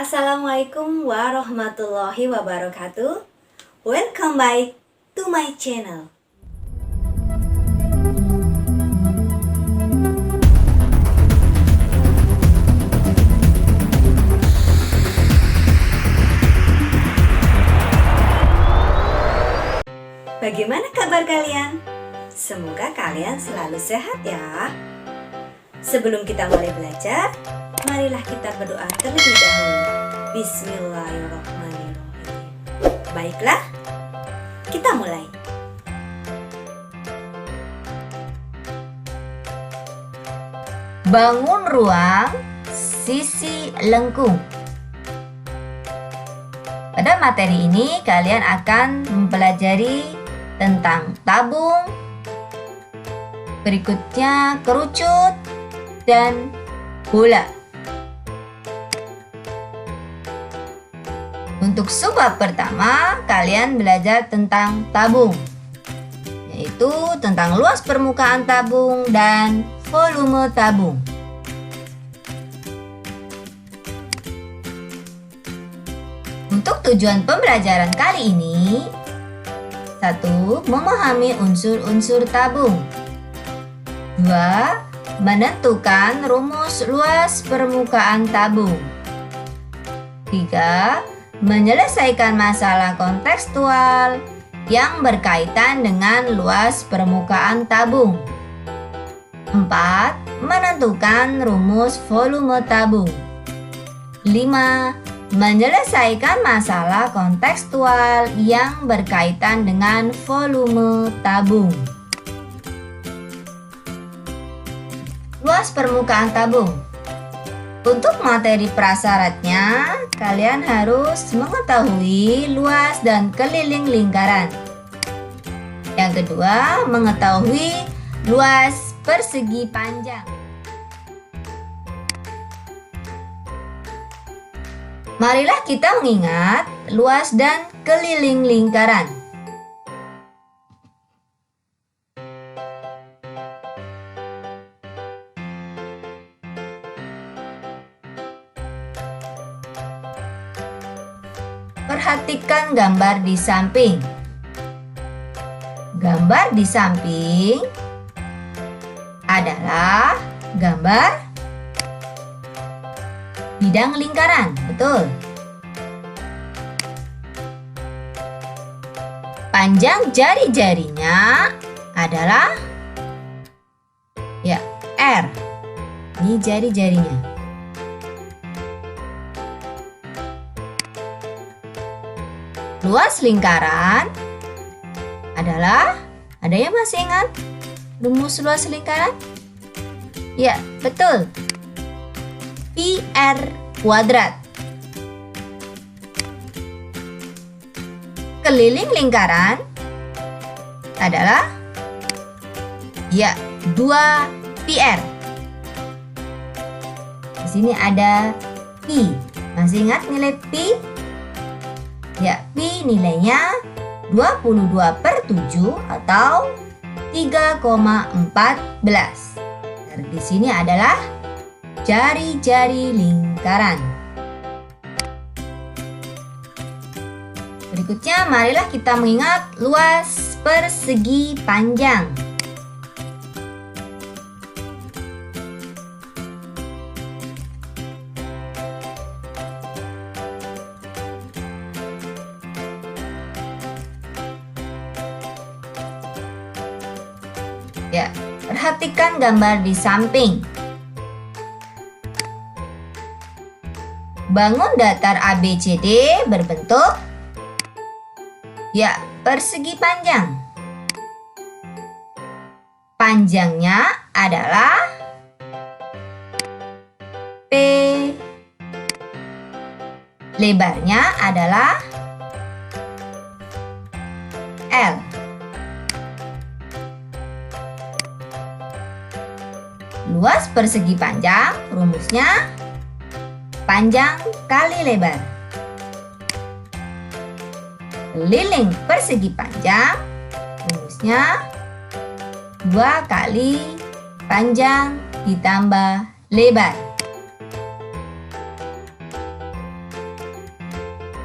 Assalamualaikum warahmatullahi wabarakatuh. Welcome back to my channel. Bagaimana kabar kalian? Semoga kalian selalu sehat ya. Sebelum kita mulai belajar, marilah kita berdoa terlebih dahulu. Bismillahirrahmanirrahim. Baiklah, kita mulai. Bangun ruang sisi lengkung. Pada materi ini kalian akan mempelajari tentang tabung, berikutnya kerucut, dan bola. Untuk subbab pertama, kalian belajar tentang tabung, yaitu tentang luas permukaan tabung dan volume tabung. Untuk tujuan pembelajaran kali ini, 1. Memahami unsur-unsur tabung. 2. Menentukan rumus luas permukaan tabung. 3. Menyelesaikan masalah kontekstual yang berkaitan dengan luas permukaan tabung. 4. Menentukan rumus volume tabung. 5. Menyelesaikan masalah kontekstual yang berkaitan dengan volume tabung. Luas permukaan tabung. Untuk materi prasyaratnya, kalian harus mengetahui luas dan keliling lingkaran. Yang kedua, mengetahui luas persegi panjang. Marilah kita mengingat luas dan keliling lingkaran. Perhatikan gambar di samping. Gambar di samping adalah gambar bidang lingkaran, betul. Panjang jari-jarinya adalah R. Ini jari-jarinya. Luas lingkaran adalah, ada yang masih ingat rumus luas lingkaran? Ya, betul. PR kuadrat. Keliling lingkaran adalah 2 PR. Di sini ada pi. Masih ingat nilai pi? Ya, pi nilainya 22/7 atau 3,14. Dan di sini adalah jari-jari lingkaran. Berikutnya, marilah kita mengingat luas persegi panjang. Ya, perhatikan gambar di samping. Bangun datar ABCD berbentuk persegi panjang. Panjangnya adalah P. Lebarnya adalah L. Luas persegi panjang, rumusnya panjang kali lebar. Keliling persegi panjang, rumusnya 2 kali panjang ditambah lebar.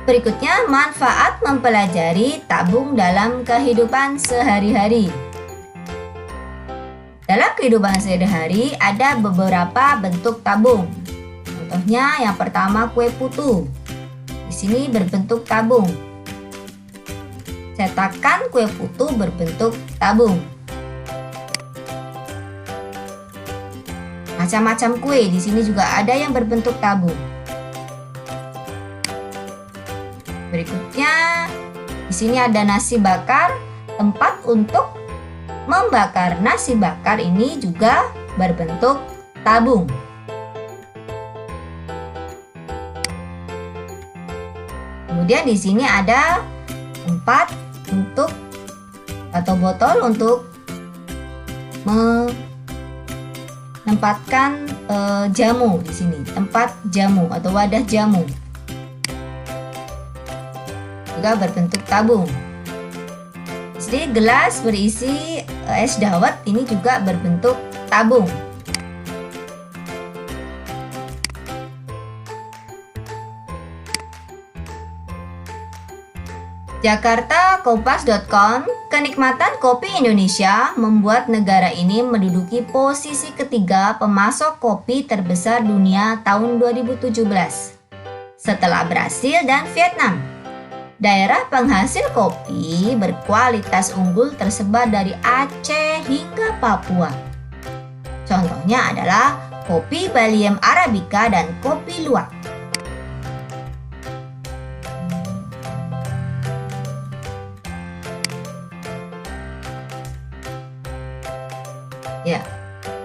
Berikutnya, manfaat mempelajari tabung dalam kehidupan sehari-hari. Dalam kehidupan sehari-hari ada beberapa bentuk tabung. Contohnya yang pertama kue putu. Di sini berbentuk tabung. Cetakan kue putu berbentuk tabung. Macam-macam kue di sini juga ada yang berbentuk tabung. Berikutnya, di sini ada nasi bakar, tempat untuk membakar nasi bakar ini juga berbentuk tabung. Kemudian di sini ada tempat untuk atau botol untuk menempatkan jamu di sini, tempat jamu atau wadah jamu. Juga berbentuk tabung. Jadi gelas berisi es dawet ini juga berbentuk tabung. Jakartakompas.com, kenikmatan kopi Indonesia membuat negara ini menduduki posisi ketiga pemasok kopi terbesar dunia tahun 2017 setelah Brasil dan Vietnam. Daerah penghasil kopi berkualitas unggul tersebar dari Aceh hingga Papua. Contohnya adalah kopi Baliem Arabica dan kopi luwak. Ya,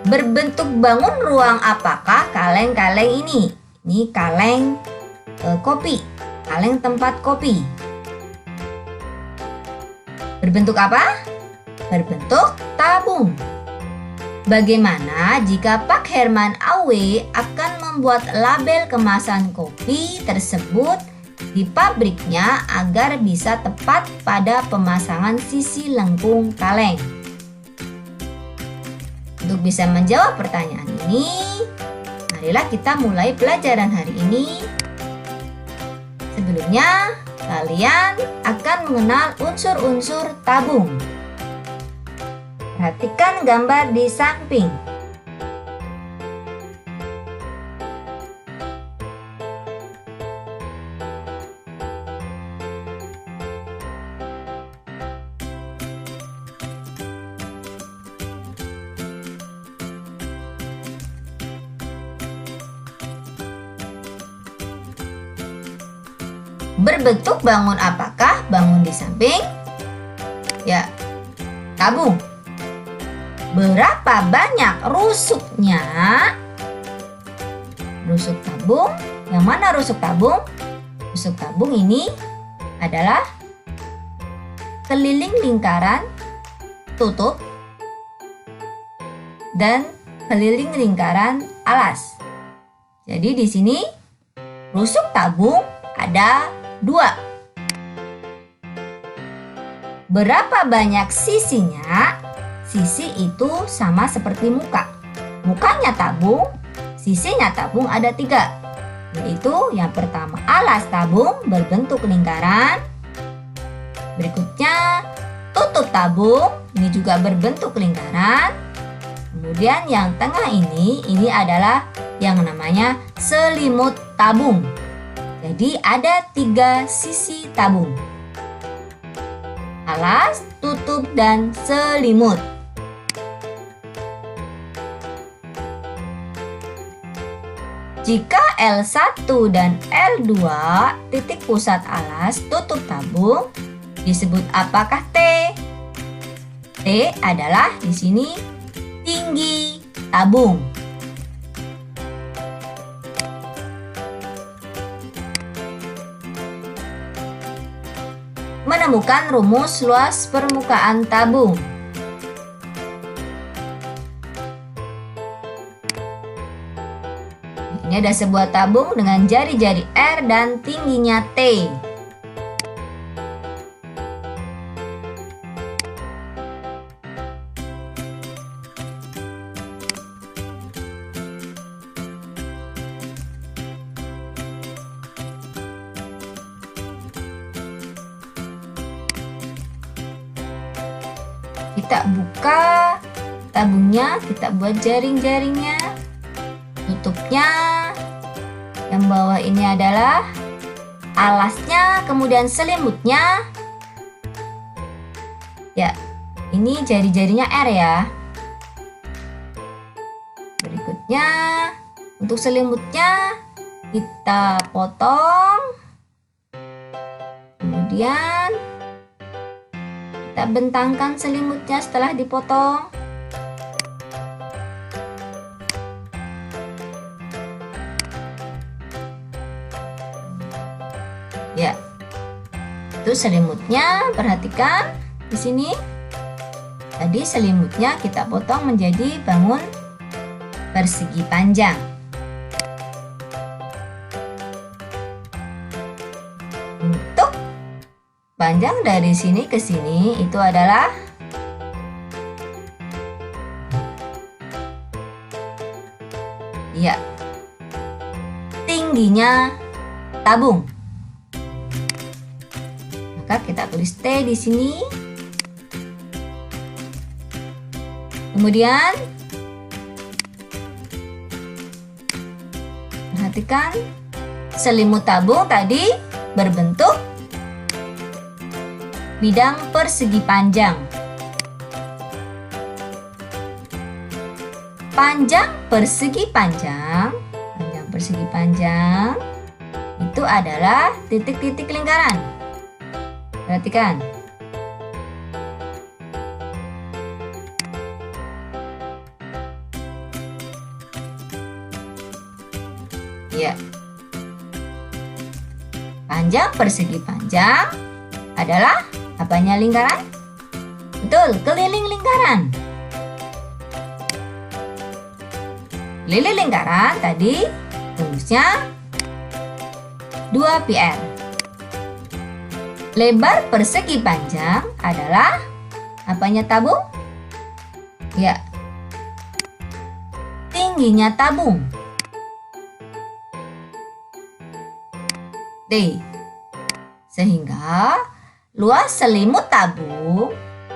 berbentuk bangun ruang apakah kaleng-kaleng ini? Ini kaleng kopi, kaleng tempat kopi. Berbentuk apa? Berbentuk tabung. Bagaimana jika Pak Herman Awe akan membuat label kemasan kopi tersebut di pabriknya agar bisa tepat pada pemasangan sisi lengkung kaleng? Untuk bisa menjawab pertanyaan ini, marilah kita mulai pelajaran hari ini. Sebelumnya, kalian akan mengenal unsur-unsur tabung. Perhatikan gambar di samping. Berbentuk bangun apakah bangun di samping? Ya, tabung. Berapa banyak rusuknya? Rusuk tabung. Yang mana rusuk tabung? Rusuk tabung ini adalah keliling lingkaran tutup dan keliling lingkaran alas. Jadi di sini rusuk tabung ada 2. Berapa banyak sisinya? Sisi itu sama seperti muka. Mukanya tabung, sisinya tabung ada 3. Yaitu yang pertama alas tabung berbentuk lingkaran. Berikutnya tutup tabung, ini juga berbentuk lingkaran. Kemudian yang tengah ini adalah yang namanya selimut tabung. Jadi ada 3 sisi tabung. Alas, tutup, dan selimut. Jika L1 dan L2 titik pusat alas tutup tabung disebut apakah T? T adalah di sini tinggi tabung. Menemukan rumus luas permukaan tabung. Ini ada sebuah tabung dengan jari-jari R dan tingginya T. kita buka tabungnya, kita buat jaring-jaringnya, tutupnya. Yang bawah ini adalah alasnya, kemudian selimutnya. Ya, ini jari-jarinya R ya. Berikutnya, untuk selimutnya kita potong. Kemudian kita bentangkan selimutnya setelah dipotong. Ya, itu selimutnya. Perhatikan di sini. Tadi selimutnya kita potong menjadi bangun persegi panjang. Untuk panjang dari sini ke sini itu adalah ya, tingginya tabung. Maka kita tulis T di sini. Kemudian perhatikan selimut tabung tadi berbentuk bidang persegi panjang. Panjang persegi panjang itu adalah titik-titik lingkaran. Perhatikan. Ya. Panjang persegi panjang adalah apanya lingkaran? Betul, keliling lingkaran. Keliling lingkaran tadi rumusnya 2πr. Lebar persegi panjang adalah apanya tabung? Ya, tingginya tabung. D. Sehingga luas selimut tabung,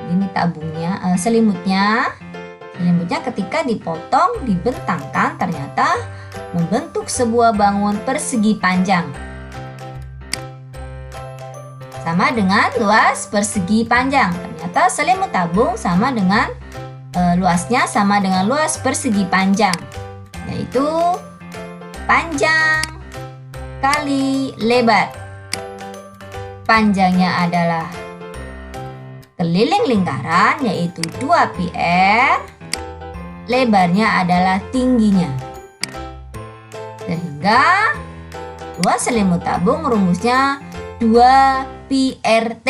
ini tabungnya, selimutnya ketika dipotong, dibentangkan ternyata membentuk sebuah bangun persegi panjang. Sama dengan luas persegi panjang. Ternyata selimut tabung sama dengan luasnya sama dengan luas persegi panjang, yaitu panjang kali lebar. Panjangnya adalah keliling lingkaran, yaitu 2πr. Lebarnya adalah tingginya. Sehingga luas selimut tabung rumusnya 2πrt.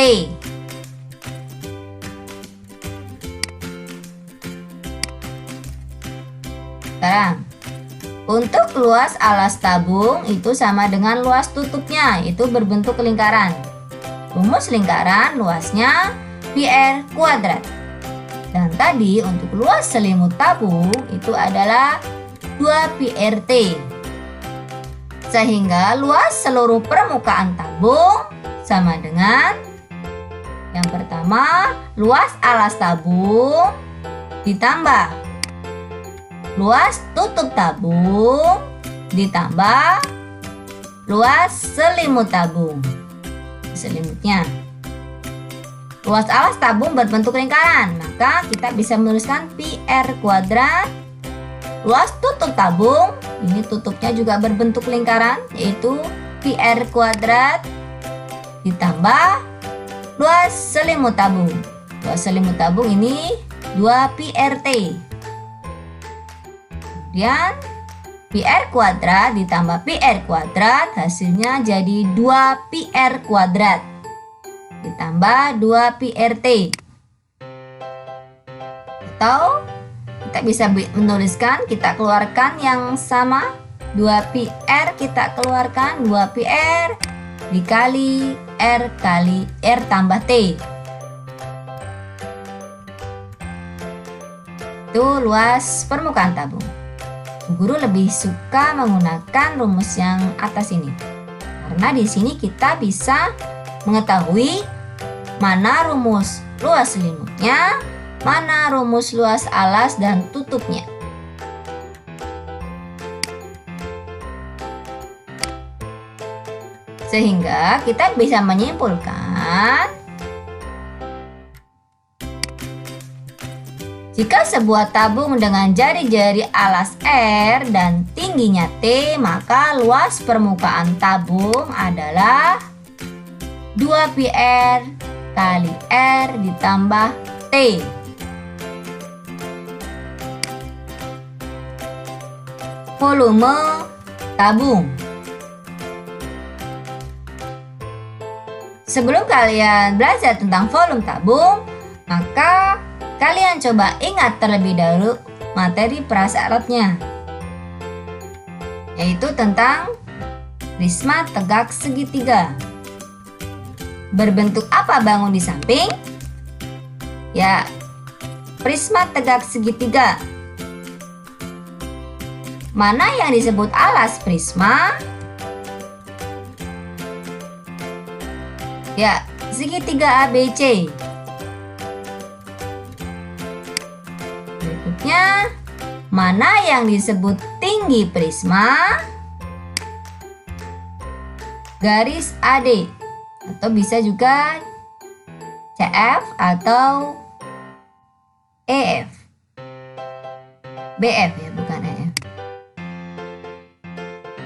Sekarang untuk luas alas tabung itu sama dengan luas tutupnya, itu berbentuk lingkaran. Rumus lingkaran luasnya πr kuadrat. Dan tadi untuk luas selimut tabung itu adalah 2πrt. Sehingga luas seluruh permukaan tabung sama dengan yang pertama luas alas tabung ditambah luas tutup tabung ditambah luas selimut tabung. Selimutnya. Luas alas tabung berbentuk lingkaran, maka kita bisa menuliskan πr kuadrat. Luas tutup tabung, ini tutupnya juga berbentuk lingkaran, yaitu πr kuadrat ditambah luas selimut tabung. Luas selimut tabung ini 2πrt. Kemudian πr kuadrat ditambah πr kuadrat hasilnya jadi 2πr kuadrat ditambah 2πrt. Atau kita bisa menuliskan, kita keluarkan yang sama, 2πr kita keluarkan 2πr dikali r kali r tambah t. Itu luas permukaan tabung. Guru lebih suka menggunakan rumus yang atas ini. Karena di sini kita bisa mengetahui mana rumus luas selimutnya, Mana rumus luas alas dan tutupnya? Sehingga kita bisa menyimpulkan jika sebuah tabung dengan jari-jari alas R dan tingginya T, maka luas permukaan tabung adalah 2πr kali R ditambah T. Volume tabung. Sebelum kalian belajar tentang volume tabung, maka kalian coba ingat terlebih dahulu materi prasyaratnya, yaitu tentang prisma tegak segitiga. Berbentuk apa bangun di samping? Ya, prisma tegak segitiga. Mana yang disebut alas prisma? Ya, segitiga ABC. Berikutnya, mana yang disebut tinggi prisma? Garis AD, atau bisa juga CF atau EF. BF ya, bukan EF.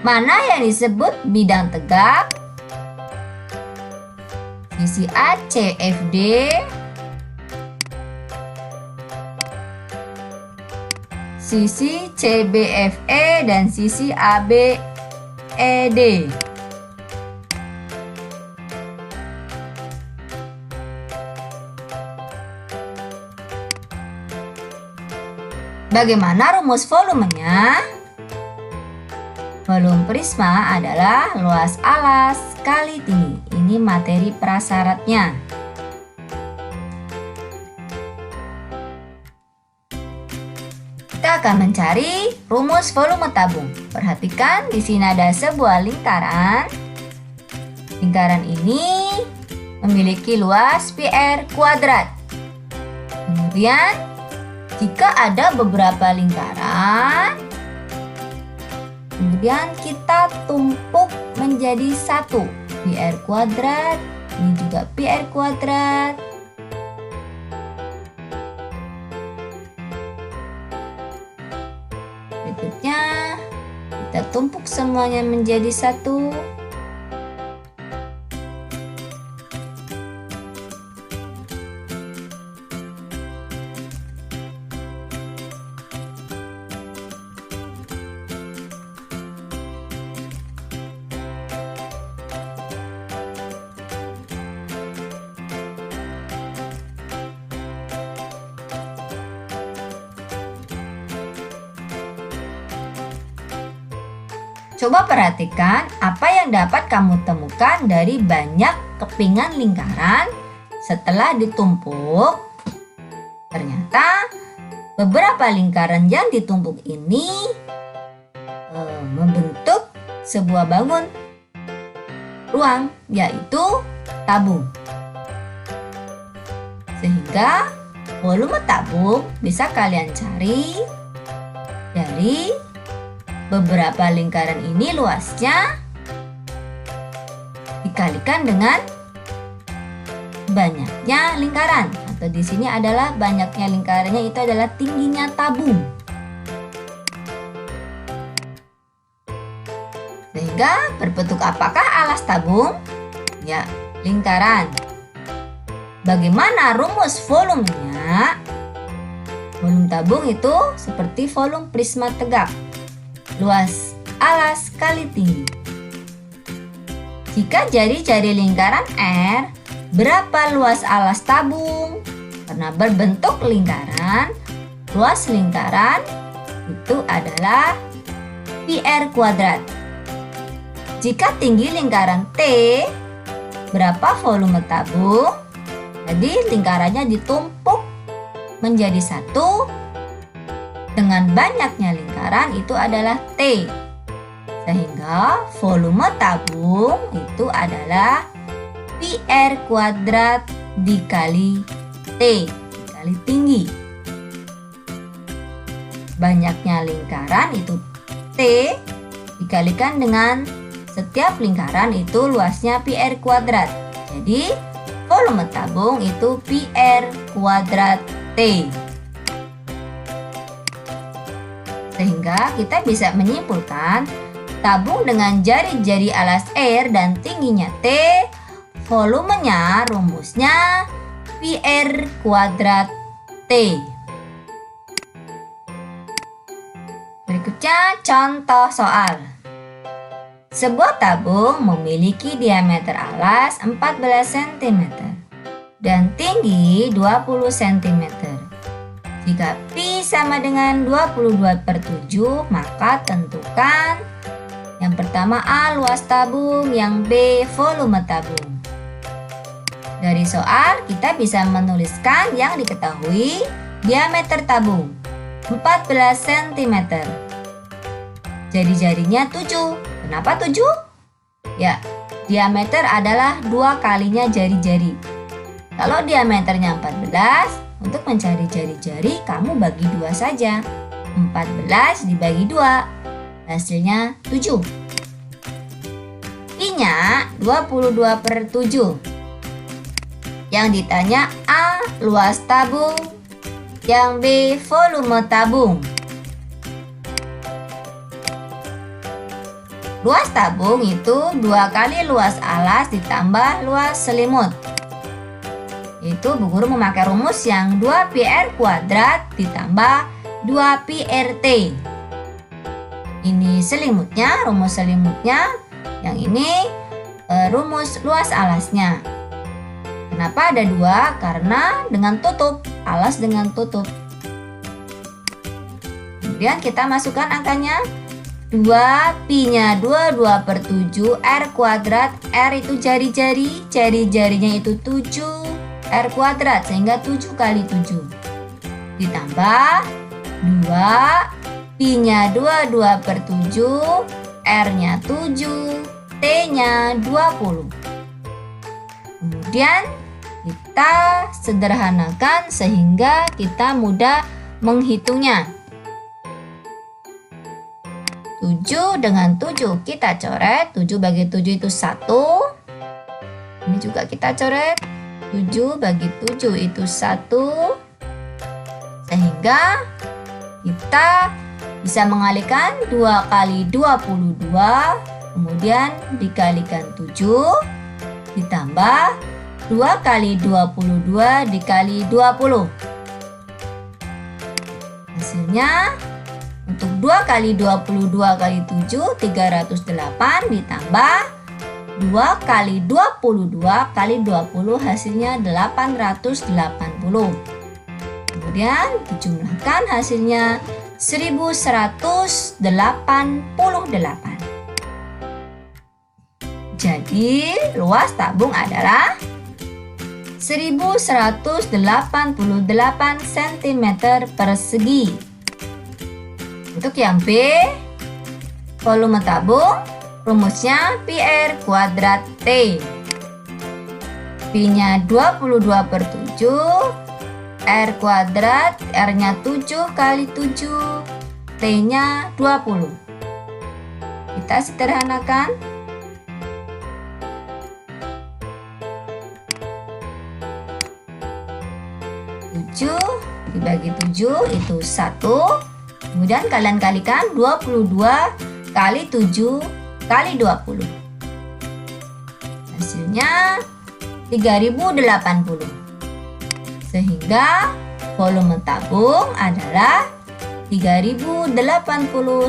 Mana yang disebut bidang tegak? Sisi ACFD, sisi CBFE, dan sisi ABED. Bagaimana rumus volumenya? Volume prisma adalah luas alas kali tinggi. Ini materi prasyaratnya. Kita akan mencari rumus volume tabung. Perhatikan, di sini ada sebuah lingkaran. Lingkaran ini memiliki luas πr kuadrat. Kemudian, jika ada beberapa lingkaran, kemudian kita tumpuk menjadi satu. πr kuadrat, ini juga πr kuadrat. Berikutnya, kita tumpuk semuanya menjadi satu. Coba perhatikan apa yang dapat kamu temukan dari banyak kepingan lingkaran setelah ditumpuk. Ternyata beberapa lingkaran yang ditumpuk ini membentuk sebuah bangun ruang, yaitu tabung. Sehingga volume tabung bisa kalian cari dari beberapa lingkaran ini luasnya dikalikan dengan banyaknya lingkaran, atau di sini adalah banyaknya lingkarannya itu adalah tingginya tabung. Sehingga berbentuk apakah alas tabung? Ya, lingkaran. Bagaimana rumus volumenya? Volume tabung itu seperti volume prisma tegak. Luas alas kali tinggi. Jika jari-jari lingkaran R, berapa luas alas tabung? Karena berbentuk lingkaran, luas lingkaran itu adalah πr kuadrat. Jika tinggi lingkaran T, berapa volume tabung? Jadi lingkarannya ditumpuk menjadi satu. Dengan banyaknya lingkaran itu adalah T. Sehingga volume tabung itu adalah πr kuadrat dikali T. dikali tinggi. Banyaknya lingkaran itu T dikalikan dengan setiap lingkaran itu luasnya pi r kuadrat. Jadi volume tabung itu pi r kuadrat T. Sehingga kita bisa menyimpulkan tabung dengan jari-jari alas air dan tingginya T, volumenya rumusnya pi r kuadrat T. Berikutnya contoh soal. Sebuah tabung memiliki diameter alas 14 cm dan tinggi 20 cm. Jika pi sama dengan 22/7, maka tentukan yang pertama A luas tabung, yang B volume tabung. Dari soal kita bisa menuliskan yang diketahui diameter tabung 14 cm. Jari-jarinya 7. Kenapa 7? Ya, diameter adalah 2 kalinya jari-jari. Kalau diameternya 14, untuk mencari jari-jari kamu bagi 2 saja. 14 dibagi 2, hasilnya 7. I-nya 22/7. Yang ditanya A luas tabung, yang B volume tabung. Luas tabung itu 2 kali luas alas ditambah luas selimut. Itu Bu Guru memakai rumus yang 2 pi r kuadrat ditambah 2 pi r T. Ini selimutnya, rumus selimutnya. Yang ini rumus luas alasnya. Kenapa ada 2? Karena dengan tutup, alas dengan tutup. Kemudian kita masukkan angkanya. 2 pi-nya 22/7 r kuadrat. R itu jari-jari, jari-jarinya itu 7 r kuadrat, sehingga 7 kali 7 ditambah 2 pi-nya 22/7, r-nya 7, t-nya 20. Kemudian kita sederhanakan sehingga kita mudah menghitungnya. 7 dengan 7 kita coret. 7 bagi 7 itu 1. Ini juga kita coret. 7 bagi 7 itu 1. Sehingga kita bisa mengalihkan 2 kali 22, kemudian dikalikan 7, ditambah 2 kali 22 dikali 20. Hasilnya untuk 2 kali 22 kali 7, 308 ditambah 2 kali 22 kali 20, hasilnya 880. Kemudian dijumlahkan hasilnya 1188. Jadi luas tabung adalah 1188 cm persegi. Untuk yang B, volume tabung, rumusnya pi r kuadrat T. Pi-nya 22/7, r kuadrat, r-nya 7 kali 7, t-nya 20. Kita sederhanakan. 7 dibagi 7 itu 1. Kemudian kalian kalikan 22 kali 7 kali 20. Hasilnya 3080. Sehingga volume tabung adalah 3080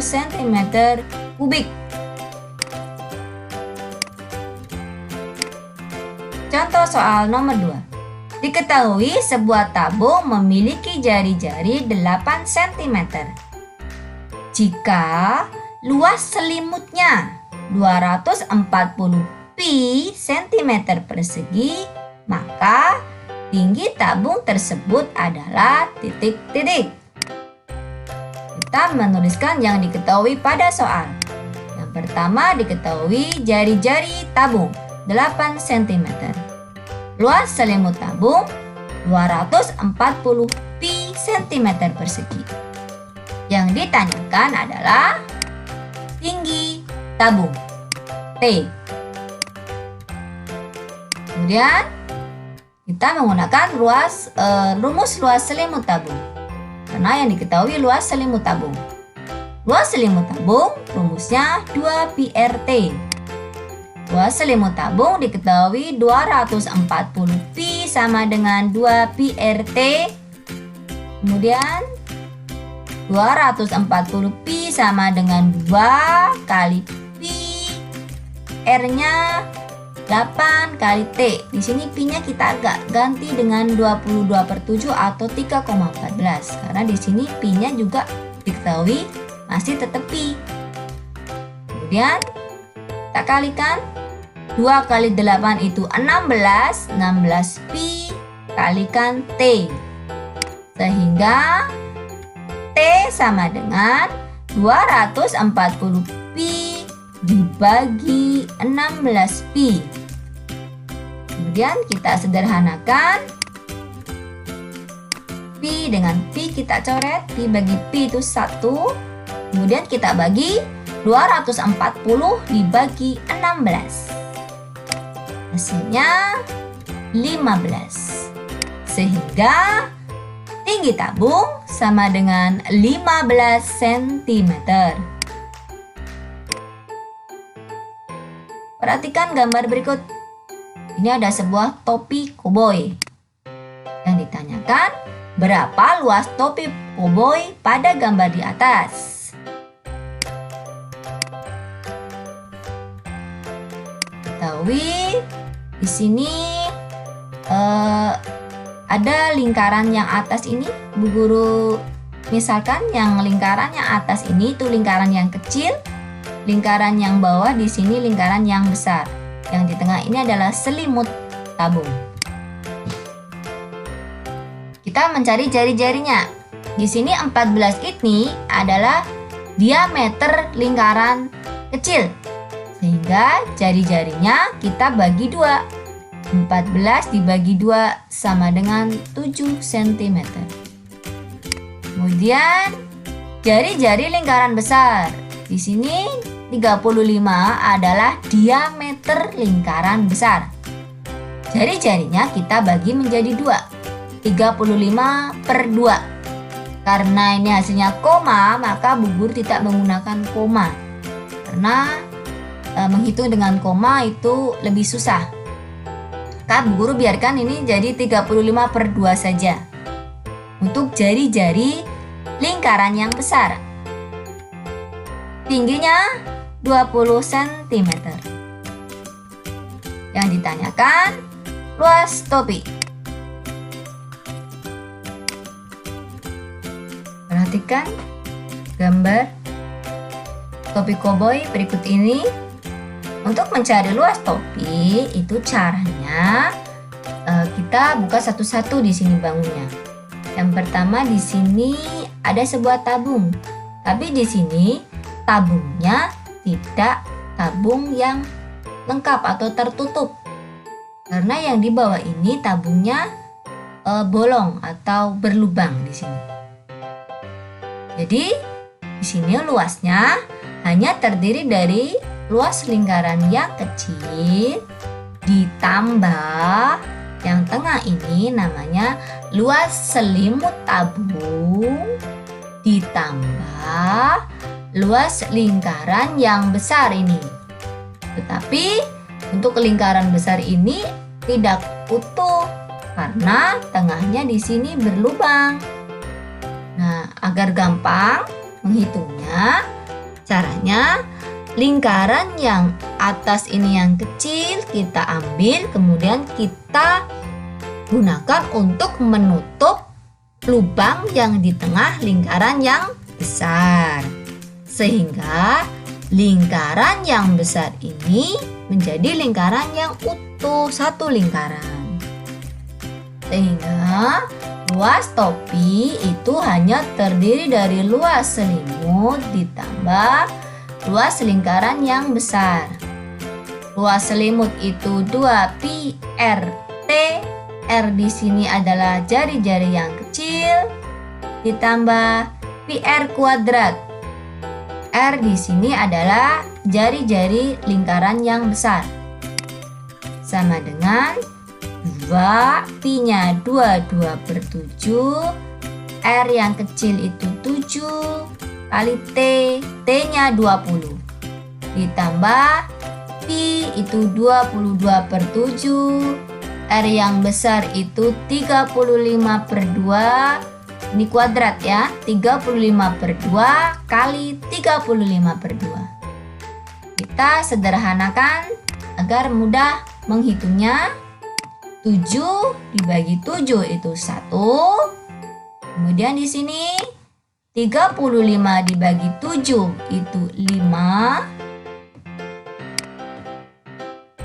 cm kubik. Contoh soal nomor 2. Diketahui sebuah tabung memiliki jari-jari 8 cm. Jika luas selimutnya 240 pi cm persegi, maka tinggi tabung tersebut adalah titik-titik. Kita menuliskan yang diketahui pada soal. Yang pertama diketahui jari-jari tabung 8 cm. Luas selimut tabung 240 pi cm persegi. Yang ditanyakan adalah tinggi tabung T. Kemudian kita menggunakan rumus luas selimut tabung. Karena yang diketahui luas selimut tabung. Luas selimut tabung rumusnya 2 pi RT. Luas selimut tabung diketahui 240 pi sama dengan 2 pi RT. Kemudian 240 pi sama dengan 2 kali pi. R-nya 8 kali T. Di sini pi-nya kita agak ganti dengan 22/7 atau 3,14. Karena di sini pi-nya juga diketahui masih tetap pi. Kemudian kita kalikan 2 kali 8 itu 16. 16 pi kalikan T. Sehingga T sama dengan 240 pi dibagi 16 pi. Kemudian kita sederhanakan. Pi dengan pi kita coret. Pi bagi pi itu 1. Kemudian kita bagi 240 dibagi 16. Hasilnya 15. Sehingga tinggi tabung sama dengan 15 cm. Perhatikan gambar berikut. Ini ada sebuah topi koboi. Yang ditanyakan, berapa luas topi koboi pada gambar di atas? Ketahui di sini ada lingkaran yang atas ini, Bu Guru. Misalkan yang lingkaran yang atas ini itu lingkaran yang kecil, lingkaran yang bawah di sini lingkaran yang besar. Yang di tengah ini adalah selimut tabung. Kita mencari jari-jarinya. Di sini 14 ini adalah diameter lingkaran kecil. Sehingga jari-jarinya kita bagi 2. 14 dibagi 2 sama dengan 7 cm. Kemudian jari-jari lingkaran besar. Di sini 35 adalah diameter lingkaran besar. Jari-jarinya kita bagi menjadi 2. 35/2. Karena ini hasilnya koma, maka Bu Guru tidak menggunakan koma. Karena menghitung dengan koma itu lebih susah. Maka Bu Guru biarkan ini jadi 35/2 saja. Untuk jari-jari lingkaran yang besar. Tingginya 20 cm. Yang ditanyakan luas topi. Perhatikan gambar topi koboi berikut ini. Untuk mencari luas topi itu caranya kita buka satu-satu di sini bangunnya. Yang pertama di sini ada sebuah tabung. Tapi di sini tabungnya tidak tabung yang lengkap atau tertutup. Karena yang di bawah ini tabungnya bolong atau berlubang di sini. Jadi di sini luasnya hanya terdiri dari luas lingkaran yang kecil ditambah yang tengah ini namanya luas selimut tabung ditambah luas lingkaran yang besar ini. Tetapi untuk lingkaran besar ini tidak utuh karena tengahnya di sini berlubang. Nah, agar gampang menghitungnya, caranya lingkaran yang atas ini yang kecil kita ambil, kemudian kita gunakan untuk menutup lubang yang di tengah lingkaran yang besar. Sehingga lingkaran yang besar ini menjadi lingkaran yang utuh, satu lingkaran. Sehingga luas topi itu hanya terdiri dari luas selimut ditambah luas lingkaran yang besar. Luas selimut itu 2 pi RT, PR di sini adalah jari-jari yang kecil ditambah PR kuadrat. R di sini adalah jari-jari lingkaran yang besar. Sama dengan 2, Pi-nya 22/7, R yang kecil itu 7 kali T, T-nya 20. Ditambah Pi itu 22/7, R yang besar itu 35/2, ini kuadrat ya, 35/2 kali 35/2. Kita sederhanakan agar mudah menghitungnya. 7 dibagi 7 itu 1. Kemudian di sini 35 dibagi 7 itu 5.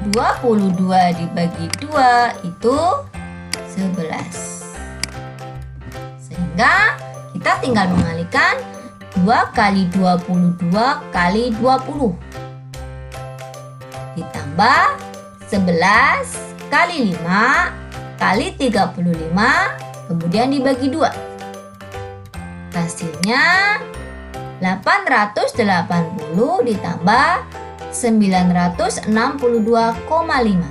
22 dibagi 2 itu 11. Sehingga kita tinggal mengalihkan 2 kali 22 kali 20. Ditambah 11 kali 5 kali 35, kemudian dibagi 2. Hasilnya 880 ditambah 962,5.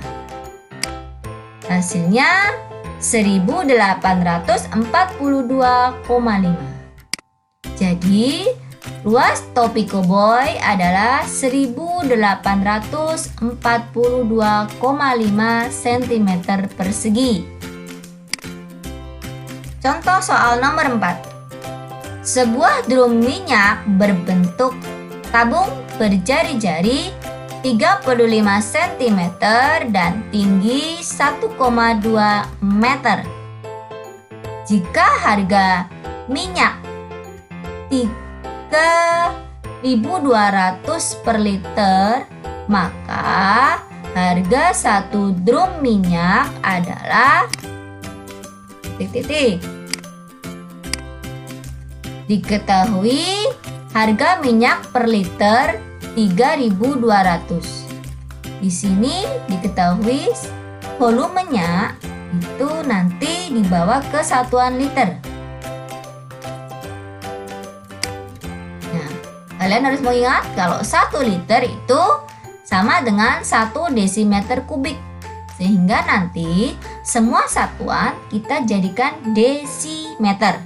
Hasilnya 1842,5. Jadi luas topi koboi adalah 1842,5 cm persegi. Contoh soal nomor 4. Sebuah drum minyak berbentuk tabung berjari-jari 35 cm dan tinggi 1,2 meter. Jika harga minyak 3.200 per liter, maka harga satu drum minyak adalah Diketahui harga minyak per liter 3.200. Di sini diketahui volumenya itu nanti dibawa ke satuan liter. Nah, kalian harus mengingat kalau 1 liter itu sama dengan 1 desimeter kubik. Sehingga nanti semua satuan kita jadikan desimeter.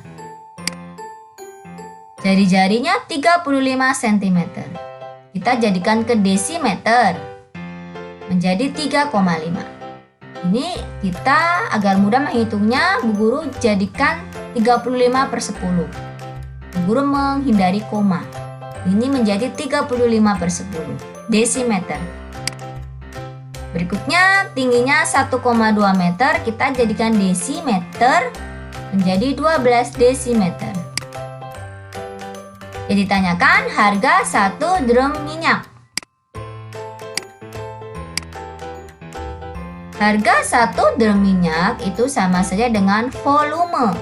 Jari-jarinya 35 cm. Kita jadikan ke desimeter menjadi 3,5. Ini kita agar mudah menghitungnya, Bu Guru jadikan 35/10. Bu Guru menghindari koma. Ini menjadi 35/10 desimeter. Berikutnya tingginya 1,2 meter, kita jadikan desimeter menjadi 12 desimeter. Jadi ditanyakan harga satu drum minyak. Harga satu drum minyak itu sama saja dengan volume.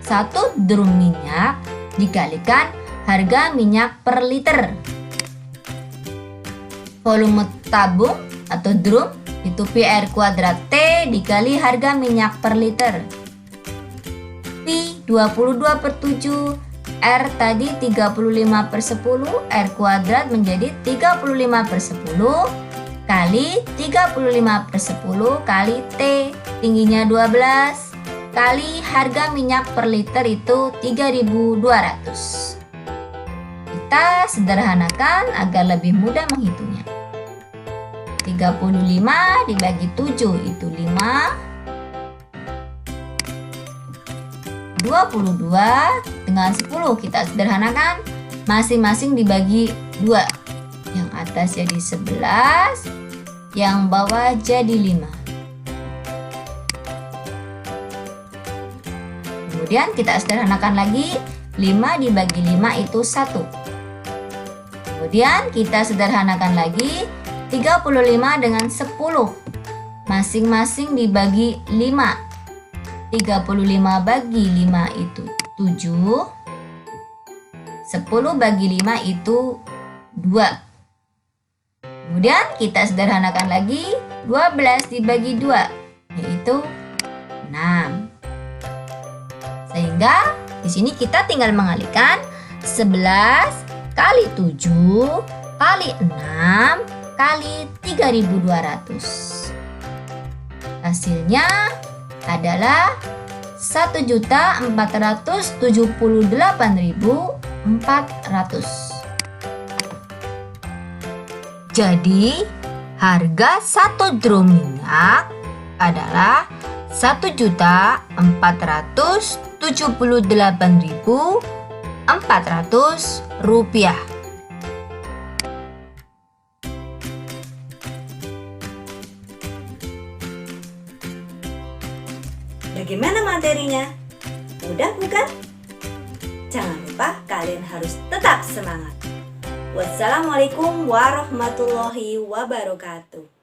Satu drum minyak dikalikan harga minyak per liter. Volume tabung atau drum itu PR kuadrat T dikali harga minyak per liter. Pi 22/7, R tadi 35/10, R kuadrat menjadi 35/10 kali 35/10 kali T, tingginya 12, kali harga minyak per liter itu 3.200. Kita sederhanakan agar lebih mudah menghitungnya. 35 dibagi 7 itu 5. 22 dengan 10 kita sederhanakan, masing-masing dibagi 2. Yang atas jadi 11, yang bawah jadi 5. Kemudian kita sederhanakan lagi, 5 dibagi 5 itu 1. Kemudian kita sederhanakan lagi, 35 dengan 10, masing-masing dibagi 5. 35 bagi 5 itu 7. 10 bagi 5 itu 2. Kemudian kita sederhanakan lagi, 12 dibagi 2 yaitu Sehingga di sini kita tinggal mengalikan 11 kali 7 kali 6 kali 3.200. Hasilnya adalah 1.478.400. Jadi, harga 1 drum minyak adalah 1.478.400 rupiah. Bagaimana materinya? Mudah bukan? Jangan lupa kalian harus tetap semangat. Wassalamualaikum warahmatullahi wabarakatuh.